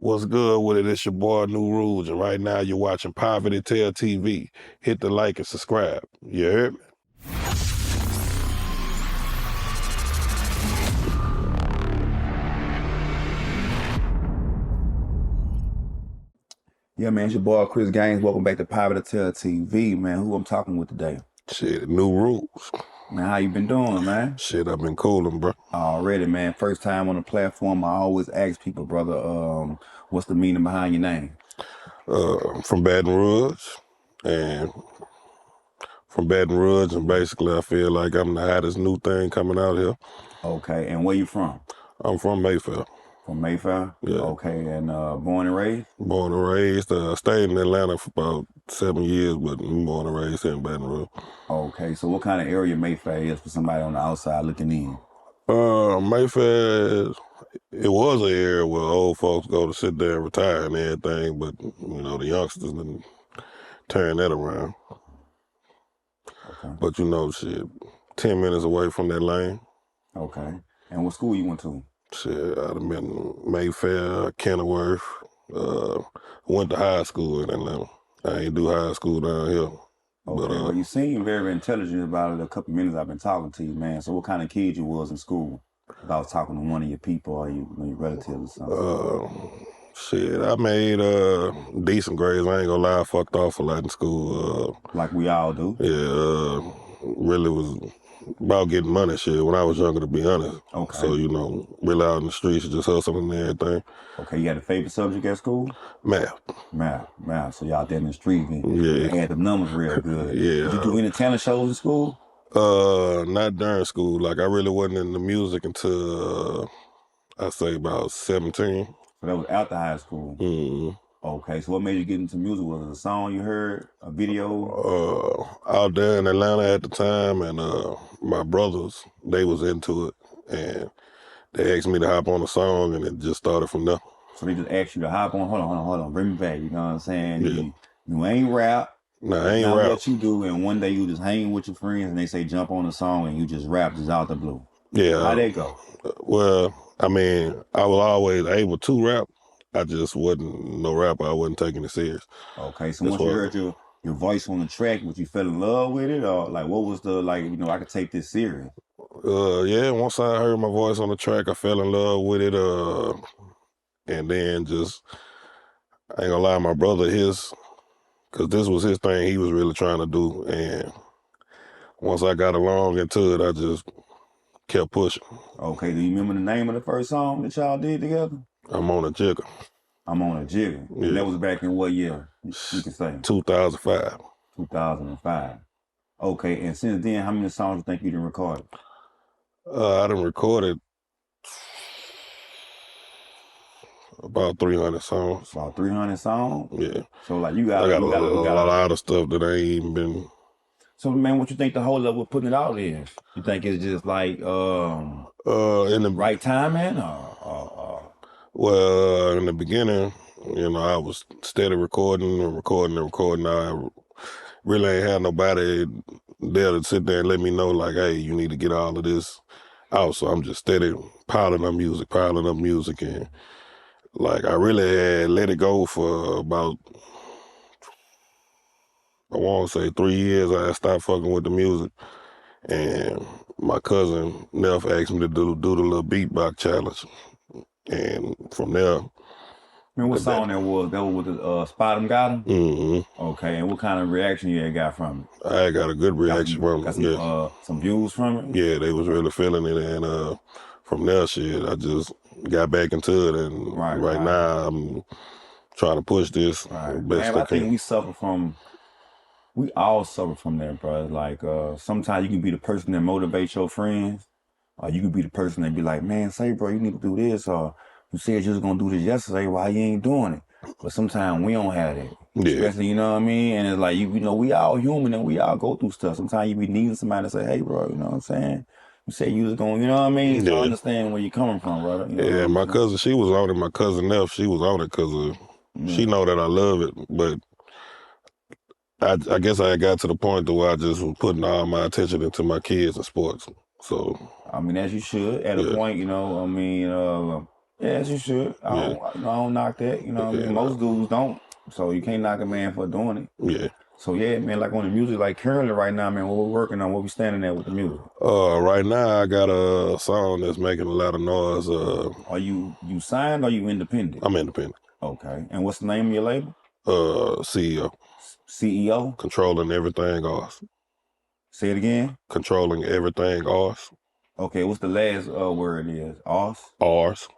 What's good with it? It's your boy New Rouge, and right now you're watching Poverty Tell TV. Hit the like and subscribe. You heard me? Yeah, man, it's your boy Chris Gaines. Welcome back to Poverty Tell TV, man. Who I'm talking with today? Shit, New Rouge. Man, how you been doing, man? Shit, I've been cooling, bro. Already, man. First time on the platform, I always ask people, brother, what's the meaning behind your name? From Baton Rouge, and basically I feel like I'm the hottest new thing coming out here. Okay, and where you from? I'm from Mayfair. From Mayfair? Yeah. Okay, and born and raised? Born and raised. I stayed in Atlanta for about 7 years, but I'm born and raised here in Baton Rouge. Okay, so what kind of area Mayfair is for somebody on the outside looking in? Mayfair, it was an area where old folks go to sit there and retire and everything, but, you know, the youngsters didn't turn that around. Okay. But, you know, shit, 10 minutes away from that lane. Okay. And what school you went to? Shit, I'd have been Mayfair, Kenilworth. Went to high school in Atlanta. I ain't do high school down here. Okay, But, well, you seem very intelligent about it a couple minutes I've been talking to you, man. So what kind of kid you was in school? If I was talking to one of your people or your relatives or something. Shit, I made decent grades. I ain't gonna lie, I fucked off a lot in school. Like we all do. Yeah, really was about getting money, shit, when I was younger, to be honest. Okay. So, you know, really out in the streets, just hustling and everything. Okay, you had a favorite subject at school? Math. Math. So y'all there in the street and Yeah. had the numbers real good. Yeah. Did you do any talent shows in school? Not during school. Like, I really wasn't into music until, I say about 17. So that was after high school? Mm-hmm. Okay, so what made you get into music? Was it a song you heard, a video? Out there in Atlanta at the time, and my brothers, they was into it, and they asked me to hop on a song, and it just started from there. So they just asked you to hop on, hold on, bring me back, you know what I'm saying? Yeah. You ain't rap. Nah, I ain't not rap. What you do, and one day you just hanging with your friends, and they say jump on a song, and you just rap just out the blue. Yeah. How'd that go? Well, I mean, I was always able to rap. I just wasn't no rapper. I wasn't taking it serious. Okay, so once you heard your voice on the track, was you fell in love with it, or like what was the like? You know, I could take this serious. Yeah. Once I heard my voice on the track, I fell in love with it. And then just, I ain't gonna lie, my brother, because this was his thing. He was really trying to do, and once I got along into it, I just kept pushing. Okay, do you remember the name of the first song that y'all did together? I'm on a Jigger. I'm on a Jigger. Yeah. And that was back in what year? You can say 2005. 2005. Okay, and since then, how many songs do you think you done recorded? I done recorded about 300 songs. About 300 songs? Yeah. So like you got a lot of stuff that I ain't even been. So man, what you think the hold up with putting it out is? You think it's just like in the right timing Well, in the beginning, you know, I was steady recording. I really ain't had nobody there to sit there and let me know, like, hey, you need to get all of this out. So I'm just steady piling up music. And, like, I really had let it go for about, I want to say 3 years. I stopped fucking with the music. And my cousin Neff asked me to do the little beatbox challenge. And from there. Man, what song that was? That was with the Spot 'em Got 'em? Mm-hmm. Okay, and what kind of reaction you had got from it? I got a good reaction from it. Got some views from it? Yeah, they was really feeling it. And from there, shit, I just got back into it. And right now, I'm trying to push this best Man, I think we all suffer from that, bro. Like, sometimes you can be the person that motivates your friends, or you can be the person that be like, man, say, bro, you need to do this, or you said you was gonna do this yesterday, why you ain't doing it? But sometimes we don't have that. Yeah. Especially, you know what I mean? And it's like, you know, we all human and we all go through stuff. Sometimes you be needing somebody to say, hey, bro, you know what I'm saying? You say you was going, you know what I mean? So I understand where you're coming from, brother. You know my cousin, she was on it. My cousin Neff, she was on it because she know that I love it. But I guess I got to the point to where I just was putting all my attention into my kids and sports. So I mean, as you should, at a point, you know, I mean, Yes, you should. Yeah, I don't knock that. You know what I mean? and Most dudes don't. So you can't knock a man for doing it. yeah. So yeah, man, like on the music, like currently right now, man, what we're working on, what we standing at with the music. Right now I got a song that's making a lot of noise. Are you signed or you independent? I'm independent. Okay. And what's the name of your label? CEO, CEO? controlling everything ours. Say it again. Controlling everything ours. Okay, what's the last word is? Ours? Ours.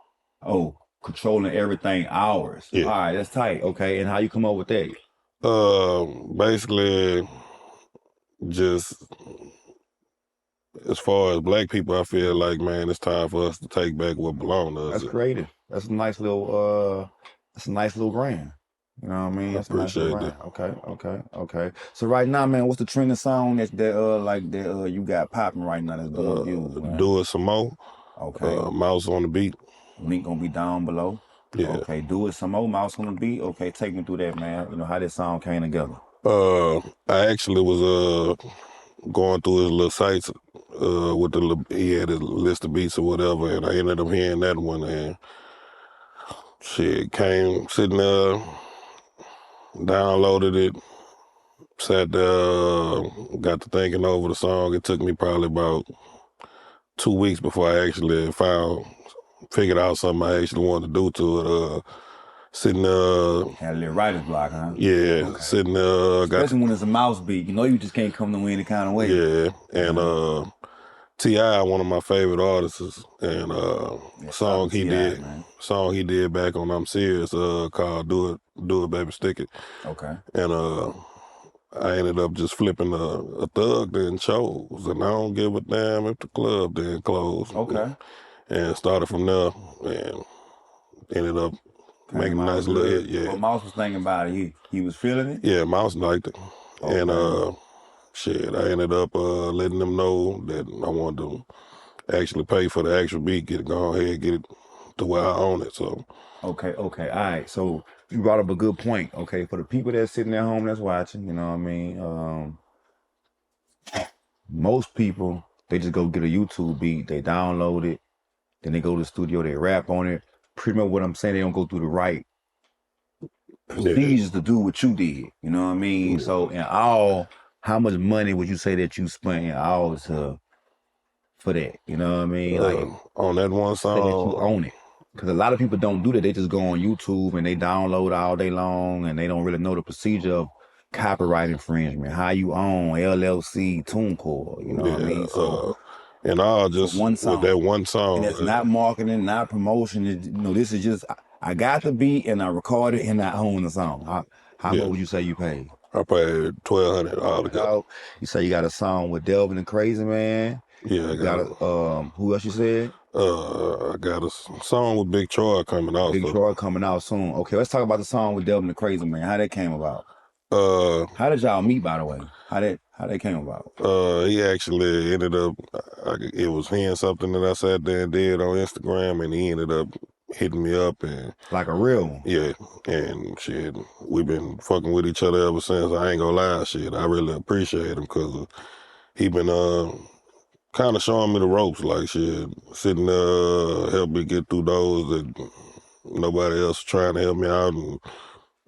Oh, controlling everything ours. Yeah. All right, that's tight. Okay, and how you come up with that? Basically, just as far as black people, I feel like, man, it's time for us to take back what belongs to That's us. creative. That's a nice little brand. You know what I mean? I That's a nice little appreciate brand. that. Okay. So right now, man, what's the trending song that you got popping right now that's doing views, man? Do it some more. Okay. Mouse on the beat. Link gonna be down below. Yeah. Okay, do it some more. Mouse on the beat. Okay, take me through that, man. You know how this song came together. I actually was going through his little sites with he had his list of beats or whatever, and I ended up hearing that one, and shit came sitting there, downloaded it, sat there, got to thinking over the song. It took me probably about 2 weeks before I actually figured out something I actually wanted to do to it. Sitting there, Had a little writer's block, huh? yeah, Okay. sitting there, Especially when it's a mouse beat. You know you just can't come to any kind of way. yeah, and T.I., one of my favorite artists, and Yeah, song he T.I., did, man. song he did back on I'm Serious, called Do It, Baby, Stick It. Okay. And I ended up just flipping a thug then chose, and I don't give a damn if the club then closed. Okay. And started from there, and ended up making Came a out nice little good. hit. Yeah, What Mouse was thinking about it, he was feeling it. yeah, Mouse liked it, and Okay. shit, I ended up letting them know that I wanted to actually pay for the actual beat, go ahead, get it to where I own it. So Okay. All right. So you brought up a good point. Okay, for the people that's sitting at home that's watching, you know what I mean. Most people they just go get a YouTube beat, they download it, then they go to the studio, they rap on it. Pretty much what I'm saying, they don't go through the right procedures to do what you did. You know what I mean? Yeah. So in all, how much money would you say that you spent in all for that? You know what I mean? Like on that one say that you song, own it. Because a lot of people don't do that. They just go on YouTube and they download all day long and they don't really know the procedure of copyright infringement, how you own LLC, TuneCore, you know what I mean? So and all for just one with that song. one And song, it's not marketing, not promotion. This is just I got the beat and I recorded and I own the song. How yeah, much would you say you paid? I paid $1,200 all together. You say you got a song with Delvin and Crazy Man. Yeah, You got who else you said? I got a song with Big Troy coming out. Big So, Troy coming out soon. Okay, let's talk about the song with Delvin and Crazy Man. How that came about? uh, How did y'all meet, by the way? How that came about? he actually ended up. It was hearing something that I sat there and did on Instagram, and he ended up hitting me up, and Like a real one. yeah, and shit, we've been fucking with each other ever since. I ain't gonna lie, shit, I really appreciate him because he been kind of showing me the ropes, like shit, sitting there, help me get through those that nobody else trying to help me out, and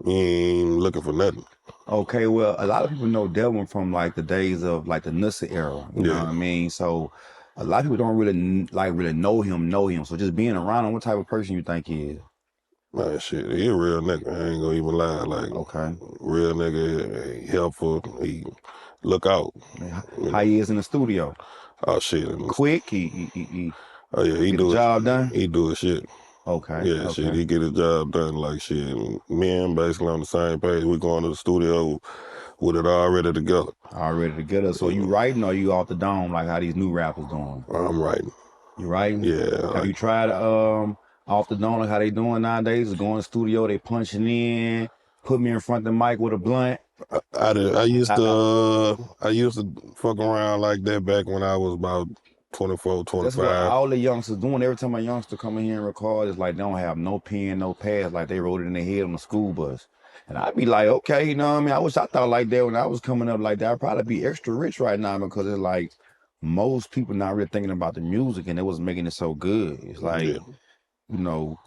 he ain't looking for nothing. Okay, well, a lot of people know Delvin from like the days of like the Nussie era. You know Yeah, what I mean? So a lot of people don't really know him. So just being around him, what type of person you think he is? man, shit, he a real nigga. I ain't gonna even lie, like Okay. real nigga, he helpful. He look out, you How know. he is in the studio? Oh shit, and Quick, he oh yeah, he get the do it. job done. He do his shit. Okay, Yeah, shit, okay. he get his job done. Like shit, me and him basically on the same page. We going to the studio with it already together. All ready to get us. So You you know, writing or you off the dome like how these new rappers doing? I'm writing. You writing? Yeah, Have you tried off the dome like how they doing nowadays? Is going to the studio, they punching in, put me in front of the mic with a blunt. I used I, to fuck around like that back when I was about 24, that's what 25. all the youngsters doing. Every time a youngster come in here and record, it's like they don't have no pen, no pads, like they wrote it in their head on the school bus. And I'd be like, okay, you know what I mean? I wish I thought like that when I was coming up like that. I'd probably be extra rich right now because it's like most people not really thinking about the music and it was making it so good. It's like, Yeah,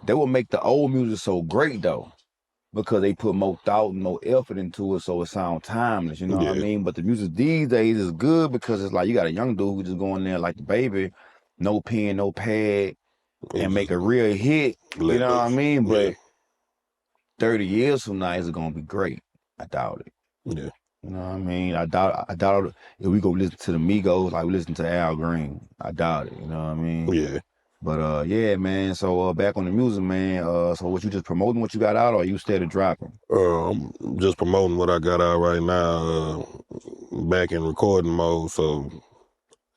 they would make the old music so great though, because they put more thought and more effort into it, so it sounds timeless. You know what I Yeah, mean? But the music these days is good because it's like you got a young dude who just go in there like the baby, no pen, no pad, and and make just a real hit. You let know what I the mean? yeah, But 30 years from now, is it gonna be great? I doubt it. yeah, You know what I mean? I doubt if we go listen to the Migos like we listen to Al Green. I doubt it. You know what I mean? yeah. But yeah, man. So back on the music, man. So what you just promoting what you got out, or you steady dropping? I'm just promoting what I got out right now. Back in recording mode, so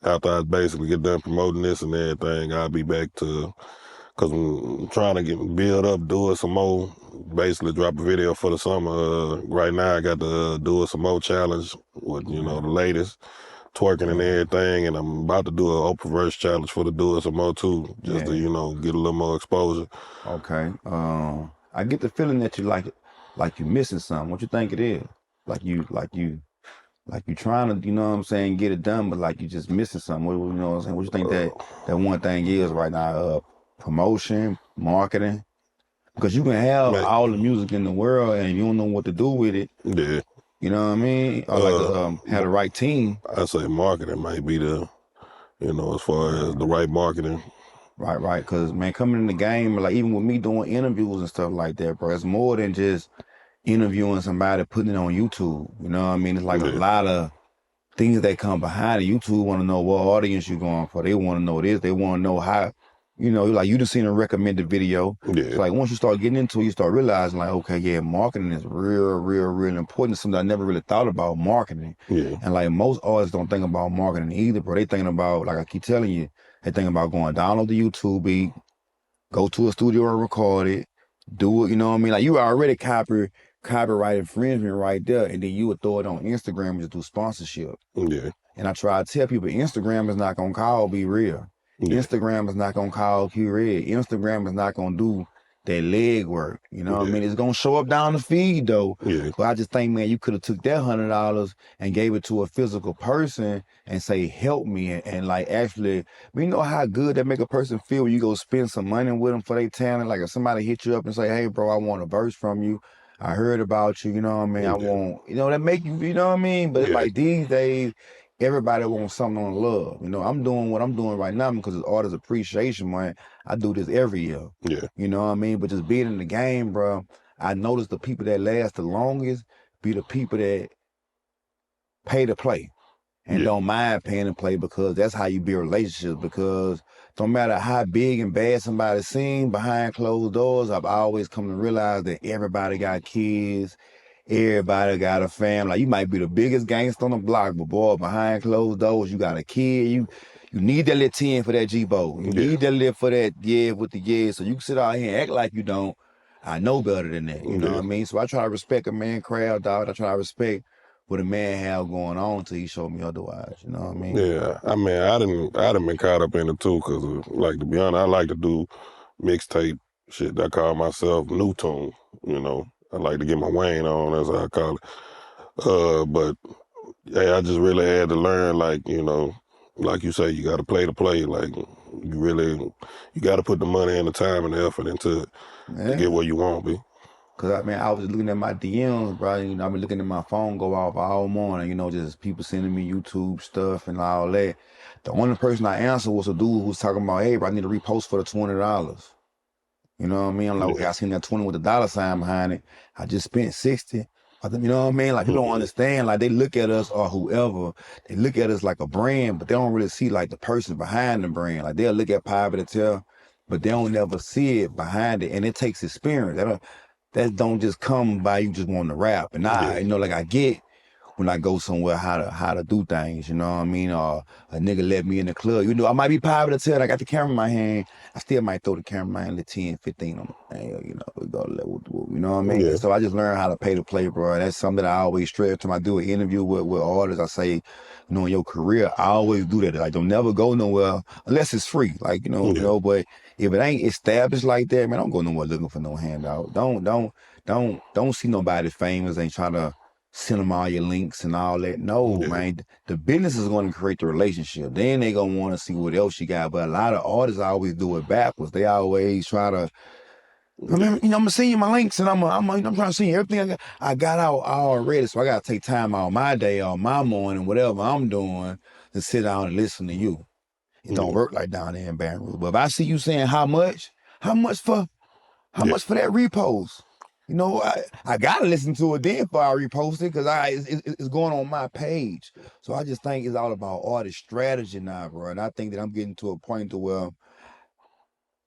after I basically get done promoting this and everything, I'll be back to because I'm trying to get build up, do it some more. Basically, drop a video for the summer. Right now, I got the do it some more challenge with Okay. the latest twerking and Okay. everything, and I'm about to do an open verse challenge for the do it some more too, just to Yeah. get a little more exposure. Okay. I get the feeling that you like you missing something. What you think it is? Like you trying to, you know what I'm saying, get it done, but like you just missing something. You know what I'm saying? What you think Uh, that one thing is right now? Promotion, marketing. Because you can have man, all the music in the world and you don't know what to do with it. yeah. You know what I mean? Or like Uh, have the right team. I say marketing might be as far as Yeah. the right marketing. Right, right. Because man, coming in the game, like even with me doing interviews and stuff like that, bro, it's more than just interviewing somebody, putting it on YouTube. You know what I mean? It's like a Yeah, lot of things that come behind it. YouTube want to know what audience you're going for. They want to know this. They want to know how, like you just seen a recommended video. yeah, So like once you start getting into it, you start realizing like, okay, yeah, marketing is real, real, real important. It's something I never really thought about marketing. yeah, And like most artists don't think about marketing either, bro. They thinking about, like I keep telling you, they thinking about going download the YouTube beat, go to a studio and record it, do it, you know what I mean? Like you already copyright infringement right there, and then you would throw it on Instagram and just do sponsorship. yeah, And I try to tell people Instagram is not gonna call Be Real. yeah, Instagram is not gonna call Q Red. Instagram is not gonna do that leg work. You know what I yeah, mean? It's gonna show up down the feed though. yeah, But I just think, man, you could have took that $100 and gave it to a physical person and say, help me, and like actually, we know how good that make a person feel when you go spend some money with them for their talent. Like if somebody hit you up and say, hey, bro, I want a verse from you. I heard about you, you know what I mean? I yeah, want, that make you, you know what I mean? But it's yeah, like these days, everybody wants something on love. I'm doing what I'm doing right now because it's artist appreciation month. I do this every year. yeah, You know what I mean? But just being in the game, bro, I noticed the people that last the longest be the people that pay to play and yeah, don't mind paying to play, because that's how you build relationships. Because no matter how big and bad somebody seems behind closed doors, I've always come to realize that everybody got kids, everybody got a family. Like you might be the biggest gangster on the block, but boy, behind closed doors, you got a kid. You need that little 10 for that G-Bo. You yeah, need that little for that yeah with the yeah. So you can sit out here and act like you don't. I know better than that. You know what yeah. I mean? So I try to respect a man crowd, dog. I try to respect what a man have going on till he showed me otherwise. You know what I mean? Yeah, I mean, I didn't been caught up in it too, cause like to be honest, I like to do mixtape shit. I call myself new tune. I like to get my Wayne on, as I call it. But yeah, I just really had to learn, like you say, you got to play to play. Like you got to put the money and the time and the effort into it to get Yeah. where you want to be. Cause I was looking at my DMs, bro. I've been looking at my phone go off all morning. Just people sending me YouTube stuff and all that. The only person I answered was a dude who was talking about, hey, bro, I need to repost for the $20. You know what I mean? I'm like, okay, Yeah, I seen that 20 with a dollar sign behind it. I just spent 60. You know what I mean? Like, people don't understand. Like, they look at us or whoever, they look at us like a brand, but they don't really see like the person behind the brand. Like, they'll look at Private and tell, but they don't never see it behind it. And it takes experience. That don't just come by you just wanting to rap. And yeah, like I get when I go somewhere how to do things, you know what I mean? Or a nigga let me in the club. I might be private to tell I got the camera in my hand. I still might throw the camera in my hand, the 10, 15 on the thing, we go to level, you know what I mean? yeah, And so I just learned how to pay to play, bro. That's something that I always stress to I do an interview with artists. I say, in your career, I always do that. Like, don't never go nowhere unless it's free. Like, yeah, but if it ain't established like that, man, don't go nowhere looking for no handout. Don't see nobody famous and try to send them all your links and all that. No, Yeah. man. The business is going to create the relationship. Then they gonna want to see what else you got. But a lot of artists always do it backwards. They always try to. I Yeah. mean, I'm gonna send you my links, and I'm trying to send you everything I got out already. So I gotta take time out my day or my morning, whatever I'm doing, to sit down and listen to you. It don't Yeah. work like down there in Baton Rouge. But if I see you saying how much for how Yeah. much for that repost? You know, I gotta listen to it then before I repost it because it's going on my page. So I just think it's all about artist strategy now, bro. And I think that I'm getting to a point to where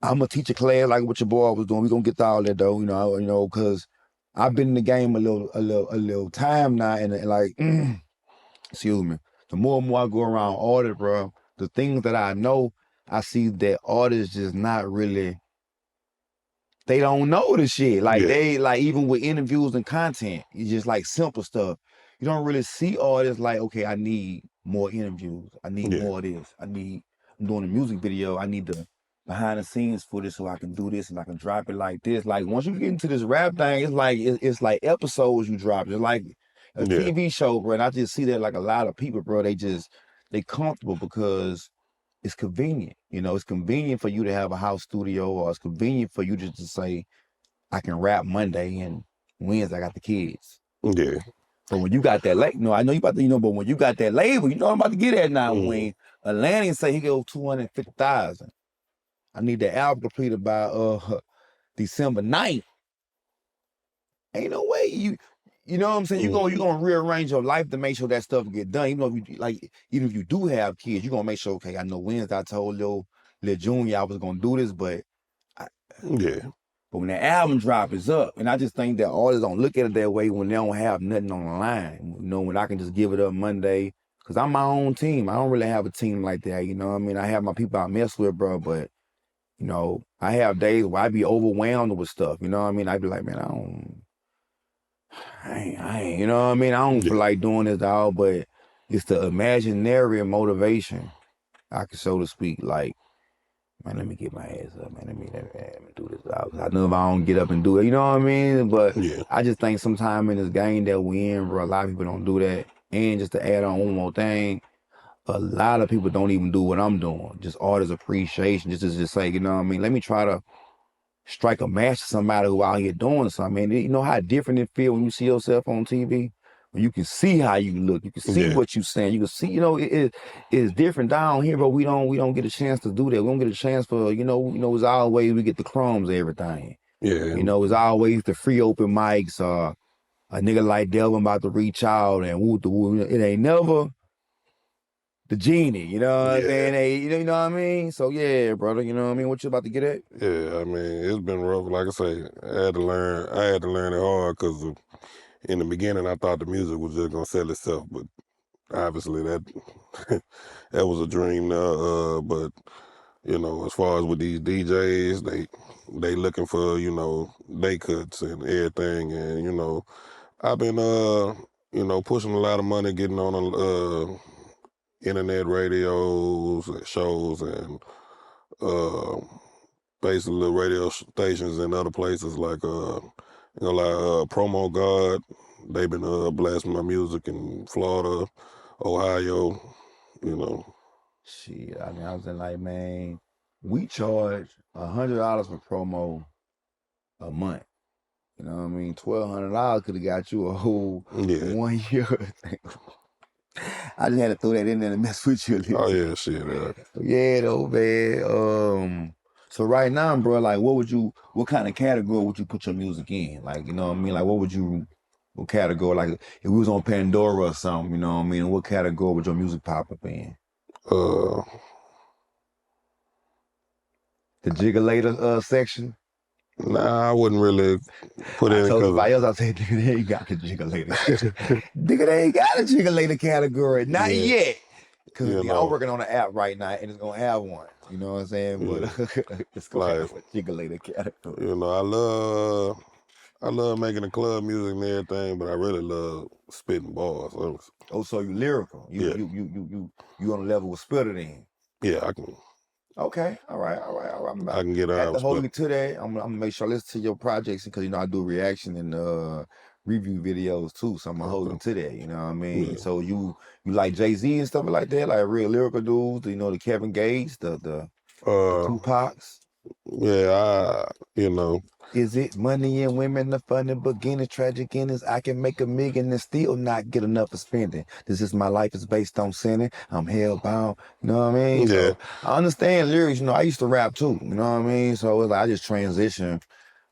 I'm gonna teach a class like what your boy was doing. We gonna get to all that though, because I've been in the game a little time now, and like, excuse me. The more and more I go around artists, bro, the things that I know, I see that artists just not really. They don't know the shit. Like Yeah. they like even with interviews and content, it's just like simple stuff. You don't really see artists like, okay, I need more interviews. I need Yeah. more of this. I'm doing a music video. I need the behind the scenes footage so I can do this and I can drop it like this. Like once you get into this rap thing, it's like episodes you drop. It's like a Yeah. TV show, bro. And I just see that like a lot of people, bro, they comfortable because it's convenient. It's convenient for you to have a house studio, or it's convenient for you to just say, I can rap Monday and Wednesday I got the kids. Yeah. But when you got that I know you about to, but when you got that label, you know what I'm about to get at now. Mm. When Atlantic say he go 250,000, I need the album completed by December 9th. Ain't no way you know what I'm saying? You're gonna rearrange your life to make sure that stuff get done. Even if you do have kids, you're gonna make sure, okay, I know Wednesday I told little Junior I was gonna do this, but Yeah. but when the album drop is up, and I just think that artists don't look at it that way when they don't have nothing on the line. When I can just give it up Monday, because I'm my own team. I don't really have a team like that, you know what I mean? I have my people I mess with, bro, but I have days where I be overwhelmed with stuff, you know what I mean? I be like, man, I ain't, you know what I mean? I don't feel Yeah. like doing this all, but it's the imaginary motivation, so to speak, like, man, let me get my ass up, man. Let me do this out. I know if I don't get up and do it, you know what I mean? But Yeah. I just think sometime in this game that we in, bro, a lot of people don't do that. And just to add on one more thing, a lot of people don't even do what I'm doing. Just artist appreciation, just to just say, you know what I mean? Let me try to strike a match to somebody who out here doing something. Man, you know how different it feel when you see yourself on TV? When you can see how you look, you can see Yeah. what you're saying, you can see, it's different down here, but we don't get a chance to do that. We don't get a chance for, it's always we get the crumbs of everything. Yeah. It's always the free open mics, a nigga like Delvin about to reach out and woo the woo. It ain't never the genie, you know what I'm Yeah. saying? Hey, you know what I mean? So yeah, brother, you know what I mean? What you about to get at? Yeah. I mean, it's been rough. Like I say, I had to learn it hard because in the beginning, I thought the music was just gonna sell itself, but obviously that that was a dream. But as far as with these DJs, they looking for day cuts and everything, and I've been pushing a lot of money, getting on internet radios and shows and uh basically radio stations in other places like Promo God. They've been blasting my music in Florida, Ohio, you know. Shit, I mean, I was in like, man, we charge $100 for promo a month. You know what I mean? $1,200 could have got you a whole Yeah. 1 year thing. I just had to throw that in there to mess with you a little Oh bit. yeah, shit. Yeah, though, man. So right now, bro, like, what kind of category would you put your music in? Like, you know what I mean? Like, what category? Like, if we was on Pandora or something, you know what I mean? What category would your music pop up in? Uh The Jiggulator section? nah, I wouldn't really put I in told because somebody else, I said, nigga, they ain't got the Jiggulator. Nigga, they ain't got a Jiggulator category. Not yeah, yet. Because you I'm know, working on an app right now and it's going to have one. You know what I'm saying? But yeah, it's going to like have a Jiggulator category. I love making the club music and everything, but I really love spitting bars. Oh, so you lyrical. Yeah, You on a level with Spitter then. yeah, I can Okay. All right. I'm get at out the spit. hold you to that. I'm gonna make sure I listen to your projects because I do reaction and review videos too, so I'm gonna hold Okay. you to that. You know what I mean? Yeah. So you like Jay-Z and stuff like that, like real lyrical dudes. You know, the Kevin Gates, the Uh, Tupacs. yeah, you know, Is it money and women, the fun and beginning, tragic endings? I can make a million and still not get enough for spending. This is my life is based on sinning. I'm hellbound. You know what I mean? yeah, So I understand lyrics. You know, I used to rap too. You know what I mean? So it's like I just transition.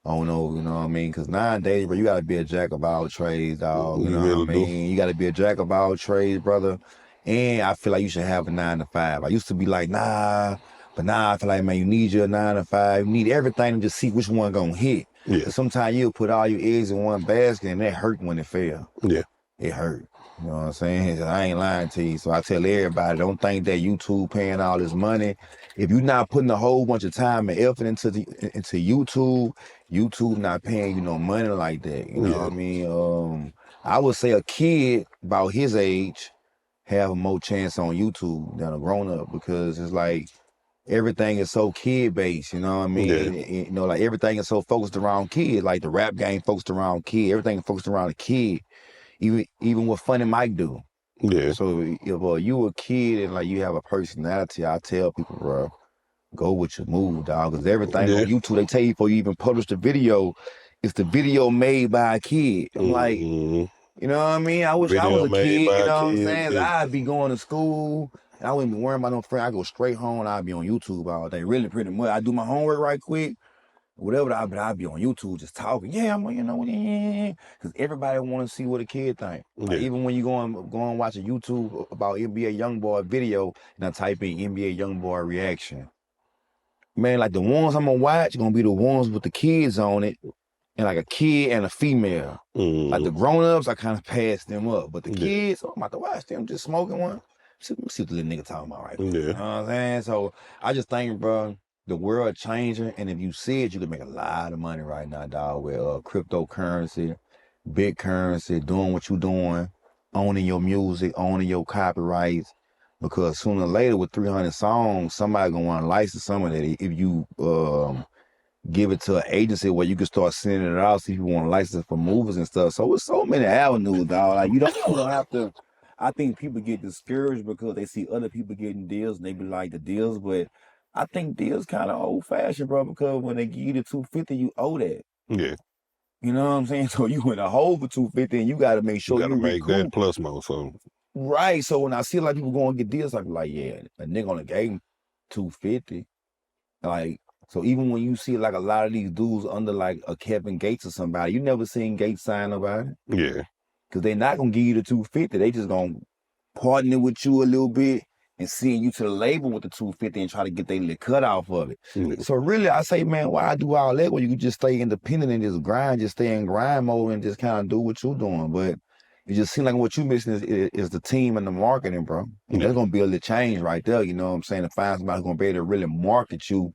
Oh no, you know what I mean? Because nowadays, bro, you gotta be a jack of all trades, dog. You you know what I really do. mean? You gotta be a jack of all trades, brother. And I feel like you should have a 9 to 5. I used to be like, nah, but now I feel like, man, you need your 9 to 5. You need everything to just see which one gonna hit. Yeah, Because sometimes you'll put all your eggs in one basket and that hurt when it fail. yeah, It hurt. You know what I'm saying? So I ain't lying to you. So I tell everybody, don't think that YouTube paying all this money. If you're not putting a whole bunch of time and effort into YouTube, YouTube not paying you no money like that. You know yeah, what I mean? I would say a kid about his age have more chance on YouTube than a grown up because it's like everything is so kid based, you know what I yeah, mean? You know, like everything is so focused around kids. Like the rap game focused around kid, everything focused around a kid. Even what Funny Mike do. yeah, So if you a kid and like you have a personality, I tell people, bro, go with your move, dog. Because everything yeah. on YouTube, they tell you before you even publish the video, it's the video made by a kid. I'm like, Mm-hmm. you know what I mean? I wish I was Video a made kid, you by a know what I'm kid. saying? I'd be going to school and I wouldn't be worrying about no friend. I go straight home and I'd be on YouTube all day. Really pretty much. I do my homework right quick. Whatever, but I'd be on YouTube just talking. Yeah, I'm, you know, yeah. Because everybody want to see what a kid think. Like Yeah, even when you go and watch a YouTube about NBA YoungBoy video and I type in NBA YoungBoy reaction. Man, like the ones I'm gonna watch gonna be the ones with the kids on it and like a kid and a female. Like mm, the grown-ups, I kind of pass them up. But the yeah, kids, oh, I'm about to watch them just smoking one. Let me see what the little nigga talking about right quick. You yeah, know what I'm saying? So I just think, bro, the world changing. And if you see it, you can make a lot of money right now, dog, with cryptocurrency, big currency, doing what you doing, owning your music, owning your copyrights. Because sooner or later, with 300 songs, somebody gonna want to license some of that. If you give it to an agency where you can start sending it out, see if you want to license for movies and stuff. So it's so many avenues, dog. Like you don't have to. I think people get discouraged because they see other people getting deals and they be like the deals, but I think deals kind of old fashioned, bro. Because when they give you the 250, you owe that. yeah. You know what I'm saying? So you in a hole for 250, and you got to make You sure got to you make that recoup. plus more. So Right. So when I see a lot of people going to get deals, I be like, yeah, a nigga only gave him 250. Like, so even when you see like a lot of these dudes under like a Kevin Gates or somebody, you never seen Gates sign nobody yeah, because they're not gonna give you the 250. They just gonna partner with you a little bit and send you to the label with the 250 and try to get their little cut off of it. yeah, So really, I say, man, why do all that when you can just stay independent and just grind, just stay in grind mode and just kind of do what you're doing? But it just seems like what you missing is the team and the marketing, bro. And yeah, that's gonna be a little change right there. You know what I'm saying? To find somebody who's gonna be able to really market you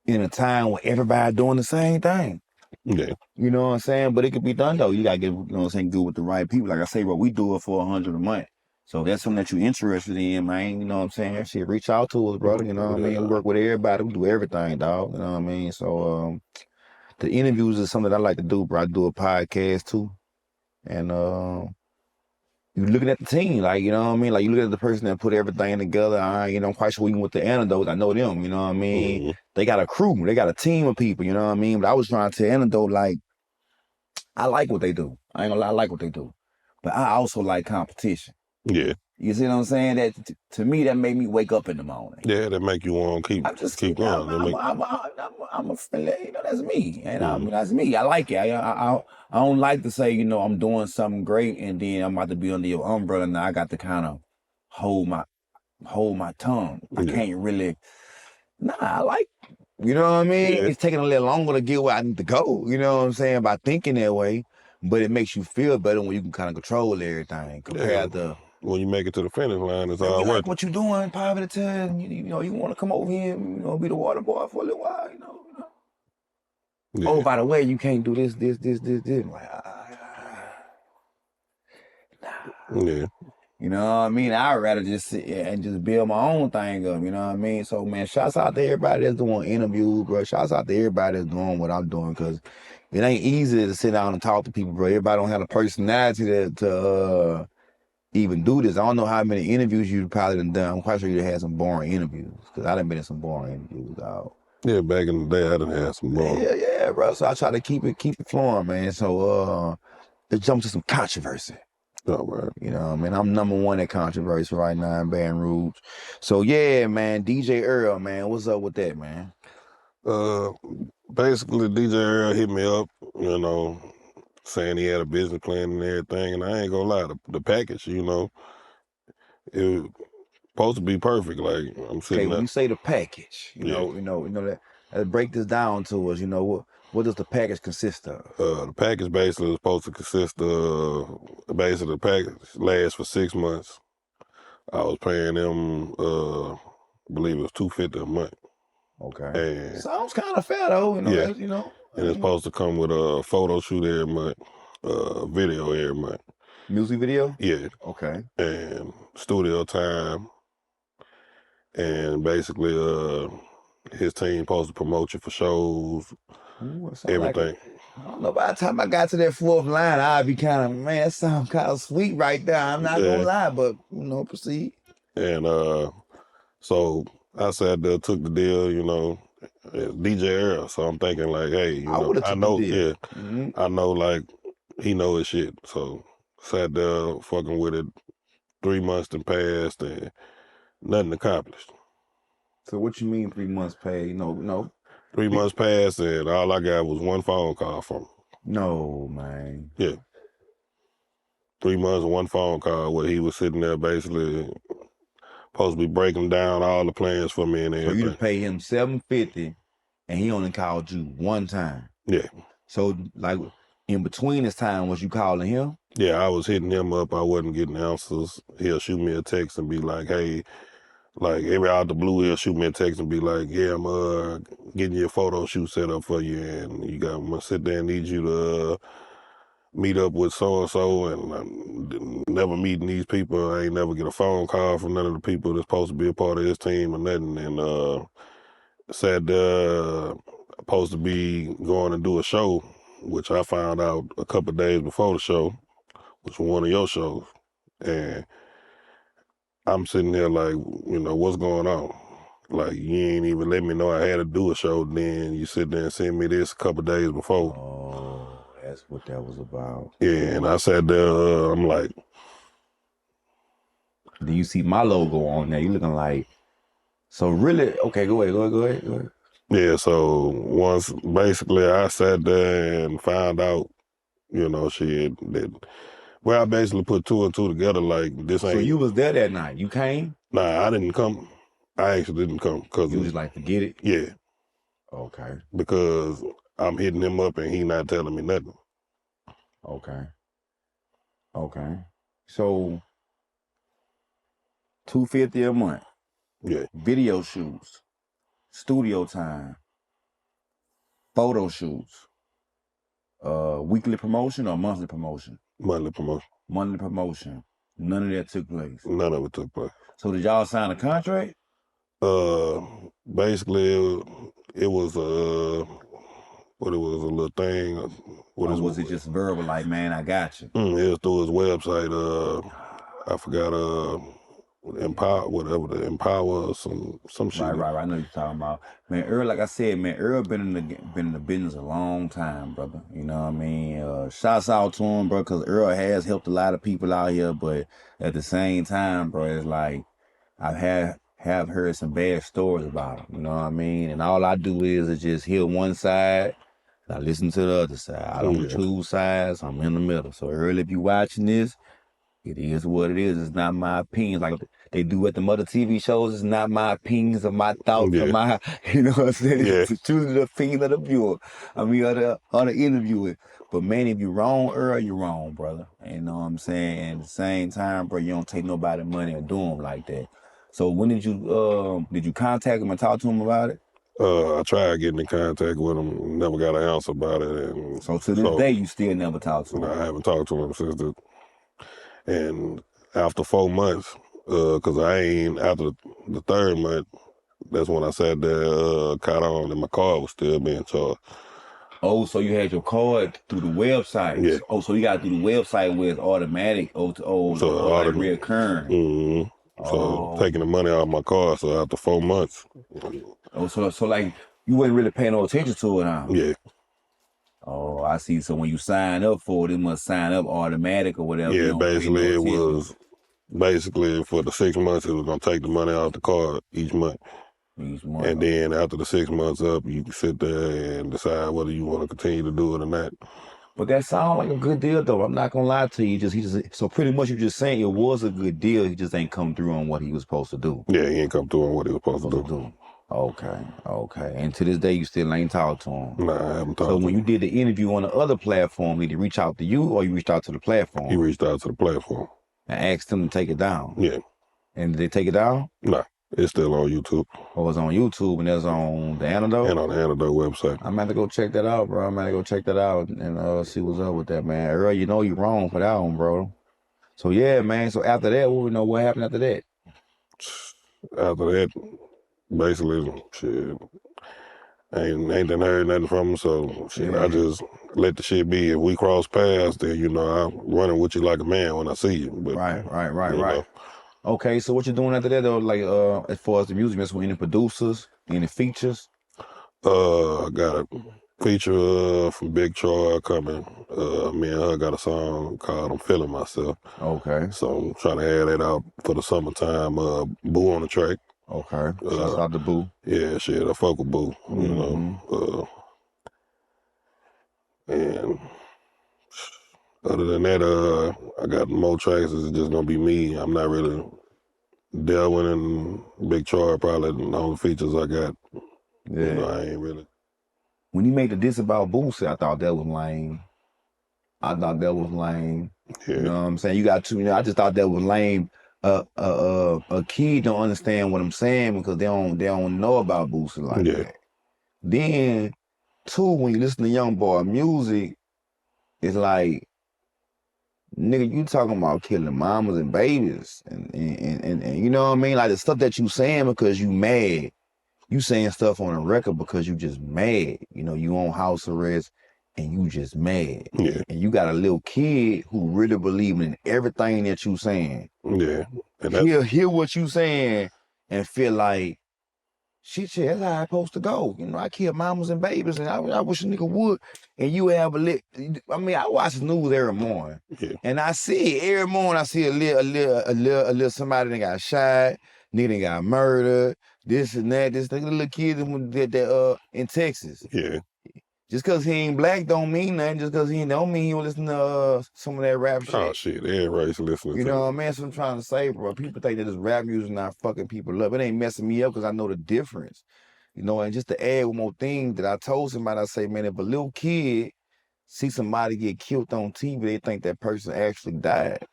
in a time when everybody doing the same thing. yeah, You know what I'm saying? But it could be done though. You gotta get, you know what I'm saying, good with the right people. Like I say, bro, we do it for 100 a month. So if that's something that you're interested in, man, you know what I'm saying? Shit, reach out to us, brother. You know what I mean? We yeah, work with everybody. We do everything, dog. You know what I mean? So the interviews is something that I like to do, bro. I do a podcast too. And you looking at the team, like, you know what I mean? Like, you look at the person that put everything together. I'm quite sure even with the antidote, I know them, you know what I mean? mm, They got a crew, they got a team of people, you know what I mean? But I was trying to tell antidote, like, I like what they do. I ain't gonna lie, I like what they do. But I also like competition. yeah, You see what I'm saying? That to me, that made me wake up in the morning. yeah. That make you want to I'm just, keep going. That make I'm a friendly, that's me, and mm, that's me. I like it. I don't like to say, I'm doing something great, and then I'm about to be under your umbrella. Now I got to kind of hold my tongue. I yeah, can't really. Nah, I like. You know what I mean? yeah, It's taking a little longer to get where I need to go. You know what I'm saying? By thinking that way, but it makes you feel better when you can kind of control everything yeah. compared to. When you make it to the finish line, it's Man, we all like worth it. what you doing, Private Ten. You want to come over here and be the water boy for a little while, Oh, Yeah, by the way, you can't do this. I'm like, yeah, You know what I mean? I'd rather just sit and just build my own thing up, you know what I mean? So man, shouts out to everybody that's doing interviews, bro. Shouts out to everybody that's doing what I'm doing, because it ain't easy to sit down and talk to people, bro. Everybody don't have the personality to even do this. I don't know how many interviews you probably done. I'm quite sure you had some boring interviews, because I done been in some boring interviews, dog. Yeah, back in the day, I done had some more. Yeah, yeah, bro. So I try to keep it flowing, man. So let's jump to some controversy. Oh, man. You know, what I mean, I'm #1 at controversy right now in Baton Rouge. So yeah, man, DJ Earl, man, what's up with that, man? Uh, Basically, DJ Earl hit me up, you know, saying he had a business plan and everything, and I ain't gonna lie, the package, you know, it was supposed to be perfect. Like I'm Okay, sitting when there, you say the package, yeah. that break this down to us. You know, what does the package consist of? The package basically is supposed to consist of basically the package lasts for 6 months. I was paying them, I believe it was $250 a month, Okay, and sounds kind of fair though. yeah, I and it's mean, supposed to come with a photo shoot every month, video every month. music video. Yeah, Okay. and studio time, and basically, his team supposed to promote you for shows, Ooh, it sound like everything. I don't know. By the time I got to that fourth line, I'd be kind of, man, that sounds kind of sweet right there. I'm not gonna Yeah, lie, but proceed. and so I sat there, took the deal, you know, DJ Earl. So I'm thinking like, hey, you I know, would have I took the know, deal. yeah, Hmm. I know, like he know his shit. So sat there, fucking with it. 3 months done passed and nothing accomplished. So what you mean 3 months pay? No, no, 3 months passed and all I got was one phone call from him. no, man. Yeah, 3 months and one phone call where he was sitting there basically supposed to be breaking down all the plans for me and So you to everything. pay him 750, and he only called you one time. Yeah. So like in between this time, was you calling him? Yeah, I was hitting him up. I wasn't getting answers. He'll shoot me a text and be like, hey, like every out the blue, he'll shoot me a text and be like, yeah, I'm getting your photo shoot set up for you. And I'm going to sit there and need you to meet up with so-and-so. And I'm never meeting these people. I ain't never get a phone call from none of the people that's supposed to be a part of his team or nothing. And said supposed to be going to do a show, which I found out a couple of days before the show, which was one of your shows. And I'm sitting there like, what's going on? Like, you ain't even let me know I had to do a show. Then you sit there and send me this a couple of days before. Oh, that's what that was about. Yeah, and I sat there, I'm like, Do you see my logo on there? You looking like, so really? Okay, go ahead. yeah, so once basically I sat there and found out, shit, that, well, I basically put two and two together like this So ain't, you was there that night. You came. nah, I didn't come. I actually didn't come because, You was just like, forget it. yeah, Okay. because I'm hitting him up and he not telling me nothing. Okay. Okay. So 250 a month. Yeah, Video shoots, studio time, photo shoots, weekly promotion or monthly promotion? monthly promotion. Monthly promotion. None of that took place. None of it took place. So did y'all sign a contract? Uh, Basically, it was what it was a little thing. What Or is was it just verbal, like, man, I got you? it was through his website. I forgot. Empower, whatever, the Empower, some shit. Right. I know you're talking about. Man, Earl, like I said, man, Earl been in the business a long time, brother. You know what I mean? Shouts out to him, bro, because Earl has helped a lot of people out here, but at the same time, bro, it's like have heard some bad stories about him. You know what I mean? And all I do is just hear one side. I listen to the other side. I don't Yeah. choose sides. I'm in the middle. So Earl, if you watching this, it is what it is. It's not my opinions like they do at the other TV shows. It's not my opinions or my thoughts or Yeah, my, you know what I'm saying? yeah, It's choosing the opinion of the viewer. I mean, or the interviewer. But man, if you're wrong, Earl, you're wrong, brother. You know what I'm saying? And at the same time, bro, you don't take nobody money or do them like that. So when did you contact him and talk to him about it? I tried getting in contact with him, never got an answer about it, and So to this day, you still never talked to him. I haven't talked to him since the. And after 4 months, cause I ain't after the third month. That's when I sat there, caught on, and my card was still being charged. Oh, so you had your card through the website. Yeah. Oh, so you got through the website where it's automatic So or all like the, reoccurring. so Oh, taking the money out of my car. So after 4 months, oh, so like you wasn't really paying no attention to it, huh? yeah, Oh, I see. So when you sign up for it, it must sign up automatic or whatever. You yeah. don't pay no Basically, it attention was basically for the 6 months, it was gonna take the money out the car each month, each month. and then after the 6 months up, you can sit there and decide whether you want to continue to do it or not. But that sounds like a good deal, though. I'm not gonna lie to you. So pretty much you're just saying it was a good deal. He just ain't come through on what he was supposed to do. Yeah, he ain't come through on what he was supposed to do. Okay, okay. And to this day, you still ain't talked to him. Nah, I haven't So talked to when you him. did the interview on the other platform, did he reach out to you or you reached out to the He platform reached out to the platform. and asked them to take it down? Yeah, And did they take it down? nah, it's still on YouTube Or it's on YouTube and it's on the Antidote? and on the Antidote website. I'm gonna have to go check that out, bro. I'm gonna go check that out and see what's up with that, man. Earl, you know you're wrong for that one, bro. So yeah, man. So after that, we know what happened after that. After that, basically, shit, ain't done heard nothing from him. So shit, I Yeah. just let the shit be. If we cross paths, then I'm running with you like a man when I see you. But Right. Okay, so what you doing after that though? Like as far as the music, with any producers, any features? I got a feature from Big Troy coming. Me and her got a song called "I'm Feeling Myself." Okay. So I'm trying to add that out for the summertime. Boo on the track. Okay. Shouts out to Boo. Yeah, shit, I fuck with Boo. You know. And other than that, I got more tracks. It's just gonna be me. I'm not really delving in Big Troy. Probably the only features I got. Yeah. You know, I ain't really. When he made the diss about Boosie, I thought that was lame. I thought that was lame. Yeah. You know what I'm saying? You got to, I just thought that was lame. A kid don't understand what I'm saying because they don't know about Boosie like that. Then, two, when you listen to Young Boy music, it's like, nigga, you talking about killing mamas and babies, and you know what I mean? Like the stuff that you saying because you mad. You saying stuff on a record because you just mad. You know, you on house arrest and you just mad. Yeah. And you got a little kid who really believing in everything that you saying. Yeah. And Hear what you saying and feel like, shit, that's how it's supposed to go. You know, I kill mamas and babies, and I wish a nigga would. And you have I mean, I watch the news every morning, and I see every morning. I see a little somebody that got shot, nigga that got murdered, this and that. This little kid that in Texas. Yeah. Just because he ain't black don't mean nothing. Just because he don't mean he don't listen to some of that rap shit. Oh shit, everybody's listening. You know what I mean? That's what I'm trying to say, bro. People think that this rap music not fucking people up. It ain't messing me up because I know the difference. You know, and just to add one more thing that I told somebody, I say, man, if a little kid see somebody get killed on TV, they think that person actually died.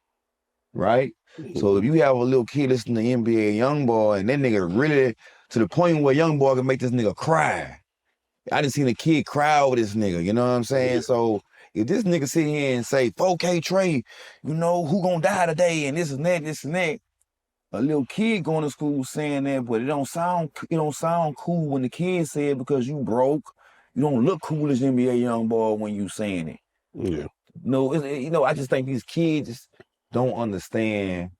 Right? So if you have a little kid listening to NBA Youngboy and that nigga really to the point where Youngboy can make this nigga cry. I done seen a kid cry over this nigga, you know what I'm saying? So if this nigga sit here and say, 4K Trey, you know, who gonna die today and this and that, a little kid going to school saying that, but it don't sound cool when the kid say it because you broke. You don't look cool as NBA Youngboy when you saying it. Yeah. No, I just think these kids don't understand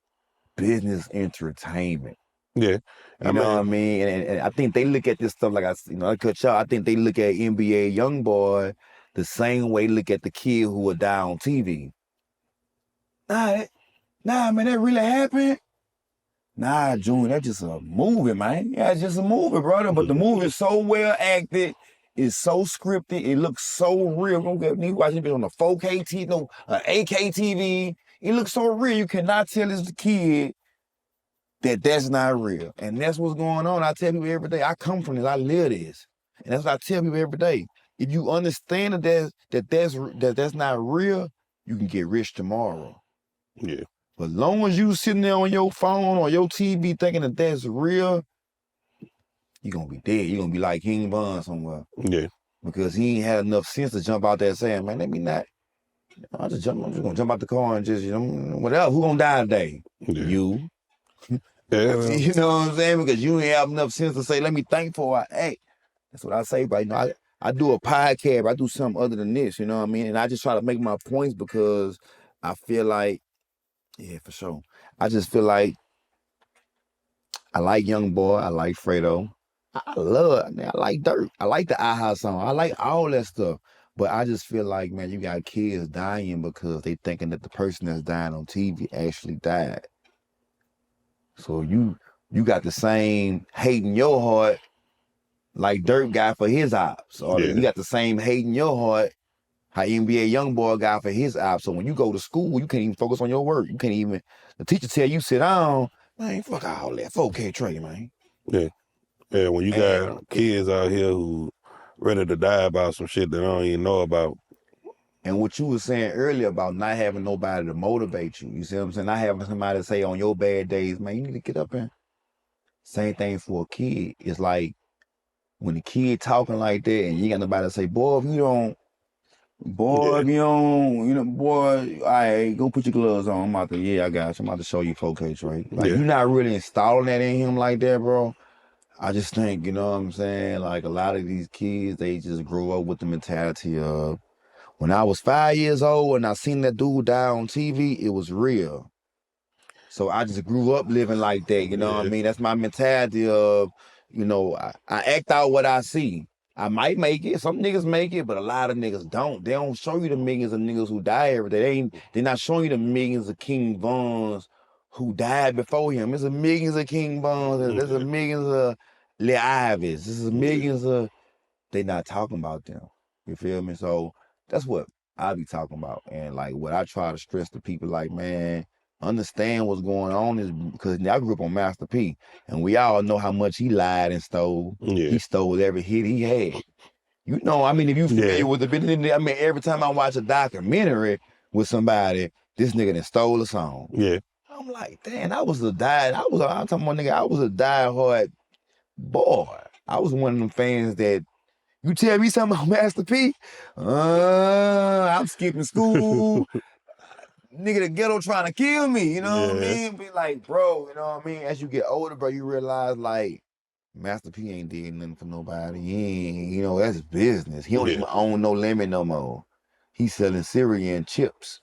business entertainment. Yeah. You know what I mean? And I think they look at this stuff like I cut y'all. I think they look at NBA Youngboy the same way they look at the kid who would die on TV. Nah, man, that really happened? Nah, Junior, that's just a movie, man. Yeah, it's just a movie, brother. But the movie is so well acted, it's so scripted, it looks so real. You watching it on a 4K TV, no, an 8K TV. It looks so real. You cannot tell this kid that that's not real. And that's what's going on. I tell people every day, I come from this, I live this. And that's what I tell people every day. If you understand that that's not real, you can get rich tomorrow. Yeah. But long as you sitting there on your phone or your TV thinking that that's real, you're going to be dead. You're going to be like King Bun somewhere. Yeah. Because he ain't had enough sense to jump out there saying, man, let me not I'm just gonna jump out the car and just, whatever. Who gonna die today? Yeah. You. Yeah. You know what I'm saying? Because you ain't have enough sense to say, let me think before I act. That's what I say, but I do a podcast, I do something other than this, you know what I mean? And I just try to make my points because I feel like, yeah, for sure. I just feel like I like Young Boy, I like Fredo. I like Dirt. I like the AHA song. I like all that stuff. But I just feel like, man, you got kids dying because they thinking that the person that's dying on TV actually died. So you got the same hate in your heart like Dirt got for his ops. Or Yeah. you got the same hate in your heart how NBA Youngboy got for his ops. So when you go to school, you can't even focus on your work. You can't even, the teacher tell you sit down, man, fuck all that. 4K Trey, man. Yeah. Yeah. When you got kids out here who ready to die about some shit they don't even know about. And what you were saying earlier about not having nobody to motivate you, you see what I'm saying? Not having somebody to say on your bad days, man, you need to get up and same thing for a kid. It's like when the kid talking like that and you ain't got nobody to say, boy, if you don't, boy, if you don't, boy, all right, go put your gloves on. I'm about to, yeah, I got you. I'm about to show you 4K Trey. Like, you're not really installing that in him like that, bro. I just think, you know what I'm saying? Like, a lot of these kids, they just grow up with the mentality of, when I was 5 years old and I seen that dude die on TV, it was real. So I just grew up living like that, you know what I mean? That's my mentality of, I act out what I see. I might make it, some niggas make it, but a lot of niggas don't. They don't show you the millions of niggas who die every day. They're not showing you the millions of King Vons who died before him. There's a millions of King Vons, there's a millions of Lil Ivies, there's millions of, they not talking about them. You feel me? So that's what I be talking about. And like what I try to stress to people, like, man, understand what's going on is because I grew up on Master P, and we all know how much he lied and stole. Yeah. He stole every hit he had. You know, I mean, if you familiar with the business, I mean, every time I watch a documentary with somebody, this nigga done stole a song. Yeah. I'm like, damn, I'm talking about nigga, I was a diehard boy. I was one of them fans that you tell me something about Master P, I'm skipping school. Nigga, the ghetto trying to kill me, you know what I mean? Be like, bro, you know what I mean? As you get older, bro, you realize, like, Master P ain't did nothing for nobody. He ain't, that's business. He don't even own no limit no more. He's selling cereal and chips.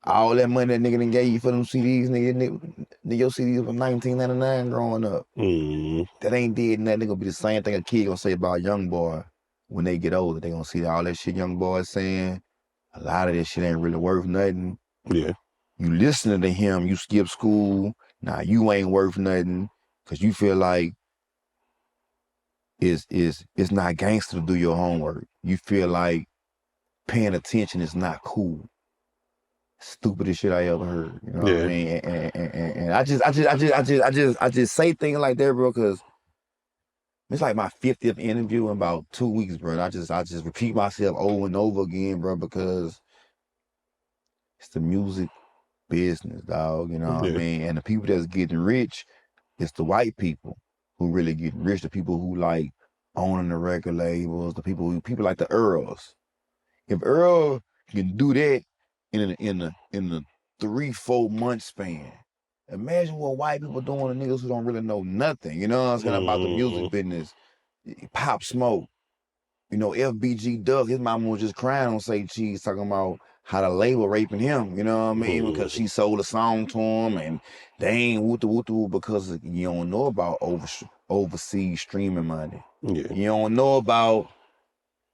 All that money that nigga done gave you for them CDs, nigga your CDs from 1999 growing up. That ain't did nothing. They gonna be the same thing a kid gonna say about Young Boy when they get older. They gonna see all that shit Young Boy saying. A lot of this shit ain't really worth nothing. Yeah. You listening to him, you skip school. Now you ain't worth nothing because you feel like it's not gangster to do your homework. You feel like paying attention is not cool. Stupidest shit I ever heard. You know what I mean? And I just say things like that, bro, because it's like my 50th interview in about 2 weeks, bro. I just repeat myself over and over again, bro, because it's the music business, dog. You know what I mean? And the people that's getting rich, it's the white people who really getting rich. The people who like owning the record labels. The people like the Earls. If Earl can do that in a 3-4 month span, imagine what white people doing to niggas who don't really know nothing. You know what I'm saying about the music business. Pop Smoke. FBG Duck, his mama was just crying on Say Cheese, talking about how the label raping him, you know what I mean? Because she sold a song to him and they ain't woo because you don't know about overseas streaming money. Yeah. You don't know about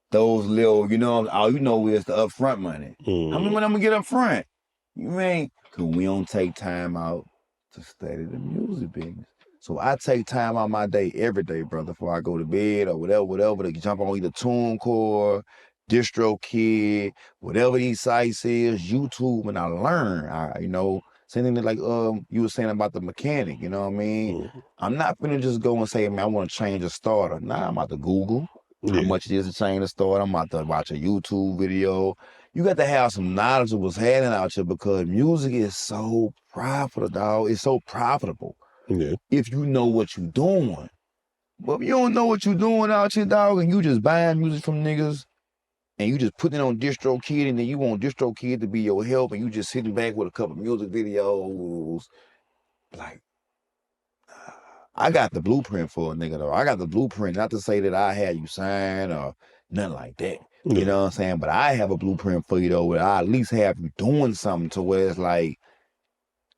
those little, all you know is the upfront money. How many money I'm gonna get up front? You mean? Because we don't take time out to study the music business. So I take time out my day every day, brother, before I go to bed or whatever, to jump on either TuneCore, DistroKid, whatever these sites is, YouTube, and I learn. Same thing like you were saying about the mechanic, you know what I mean? I'm not gonna just go and say, man, I want to change a starter. Nah, I'm about to Google how much it is to change a starter. I'm about to watch a YouTube video. You got to have some knowledge of what's happening out here because music is so profitable, dog. It's so profitable. Yeah. If you know what you're doing. But if you don't know what you're doing out here, dog, and you just buying music from niggas and you just putting it on DistroKid, and then you want DistroKid to be your help, and you just sitting back with a couple music videos. Like, I got the blueprint for a nigga though. I got the blueprint, not to say that I had you sign or nothing like that. You Yeah, know what I'm saying? But I have a blueprint for you though, where I at least have you doing something to where it's like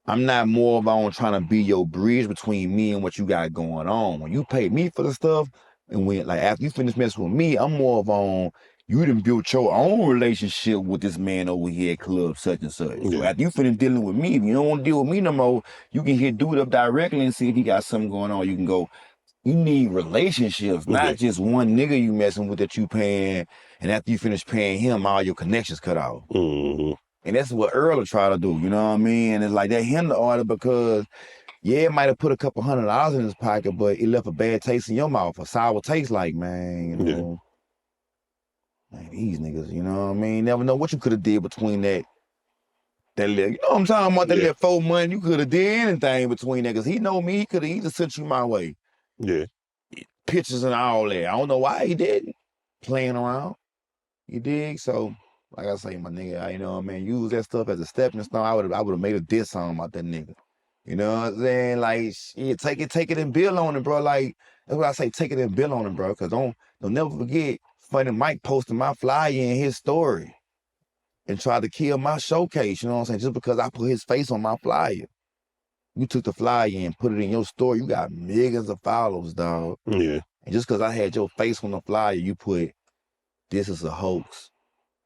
I'm not more of on trying to be your bridge between me and what you got going on. When you pay me for the stuff, and when like after you finish messing with me, I'm more of on you done built your own relationship with this man over here at club such and such. So yeah, after you finish dealing with me, if you don't want to deal with me no more, you can hit dude up directly and see if he got something going on. You can go. You need relationships, yeah. not just one nigga you messing with that you paying, and after you finish paying him, all your connections cut off. Mm-hmm. And that's what Earl will try to do, you know what I mean? And it's like that hinder order because, yeah, it might have put a couple $100 in his pocket, but it left a bad taste in your mouth, a sour taste like, man, Yeah, man, these niggas, you know what I mean? Never know what you could have did between that little, you know what I'm talking about, that yeah, little 4 months, you could have did anything between that, because he know me, he could have either sent you my way. yeah, Pictures and all that. I don't know why he didn't. Playing around. You dig? So, like I say, my nigga, you know what I mean? Use that stuff as a stepping stone. I would have made a diss song about that nigga. You know what I'm saying? Like, shit, take it and build on it, bro. Like, that's what I say, take it and build on it, bro. Cause don't never forget, Funny Mike posted my flyer in his story and tried to kill my showcase, you know what I'm saying? Just because I put his face on my flyer. You took the flyer and put it in your story, you got millions of followers, dog. yeah, And just because I had your face on the flyer, you put, this is a hoax.